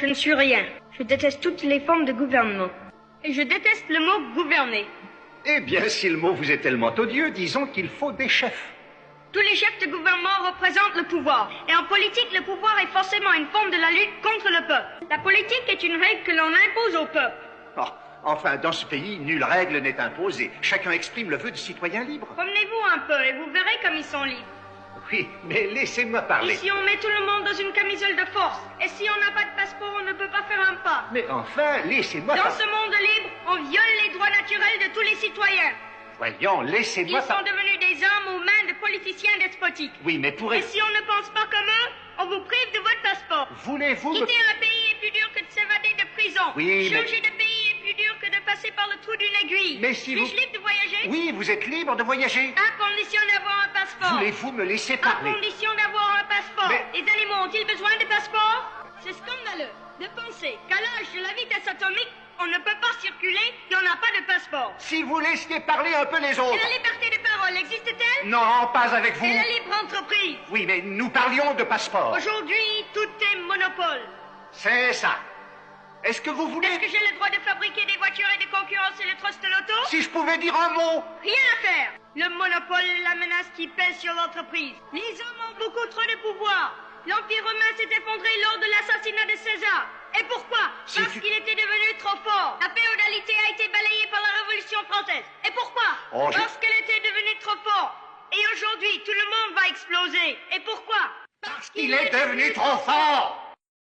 Je ne suis rien. Je déteste toutes les formes de gouvernement. Et je déteste le mot gouverner. Eh bien, si le mot vous est tellement odieux, disons qu'il faut des chefs. Tous les chefs de gouvernement représentent le pouvoir. Et en politique, le pouvoir est forcément une forme de la lutte contre le peuple. La politique est une règle que l'on impose au peuple. Oh, enfin, dans ce pays, nulle règle n'est imposée. Chacun exprime le vœu de citoyen libre. Promenez-vous un peu et vous verrez comme ils sont libres. Oui, mais laissez-moi parler. Ici, on met tout le monde dans une camisole de force. Et si on n'a pas de passeport, on ne peut pas faire un pas. Mais enfin, laissez-moi Dans parler. ce monde libre, on viole les droits naturels de tous les citoyens. Voyons, laissez-moi Ils sont parler. devenus des hommes aux mains de politiciens despotiques. Oui, mais pour... Et si on ne pense pas comme eux, on vous prive de votre passeport. Voulez-vous me... Quitter un pays est plus dur que de s'évader de prison. Oui, mais- Changer de pays est plus dur que de passer par le trou d'une aiguille. Mais si vous... Suis-je libre de voyager? Oui, vous êtes libre de voyager. À condition d'avoir un passeport. Voulez-vous me laisser À parler? condition d'avoir un passeport. Mais- Les animaux ont-ils besoin de passeport? C'est scandaleux de penser qu'à l'âge de la vitesse atomique, on ne peut pas circuler et on n'a pas de passeport. Si vous laissiez parler un peu les Et autres. la liberté de parole existe-t-elle? Non, pas avec vous. Et la libre entreprise? Oui, mais nous parlions de passeport. Aujourd'hui, tout est monopole. C'est ça. Est-ce que vous voulez... Est-ce que j'ai le droit de fabriquer des voitures et de concurrencer le trust de l'auto? Si je pouvais dire un mot... Rien à faire. Le monopole est la menace qui pèse sur l'entreprise. Les hommes ont beaucoup trop de pouvoir. L'Empire romain s'est effondré lors de l'assassinat de César. Et pourquoi? Si Parce tu- qu'il était devenu trop fort. La féodalité a été balayée par la Révolution française. Et pourquoi? Oh, je- Parce qu'elle était devenue trop forte. Et aujourd'hui, tout le monde va exploser. Et pourquoi? Parce qu'il est devenu trop fort.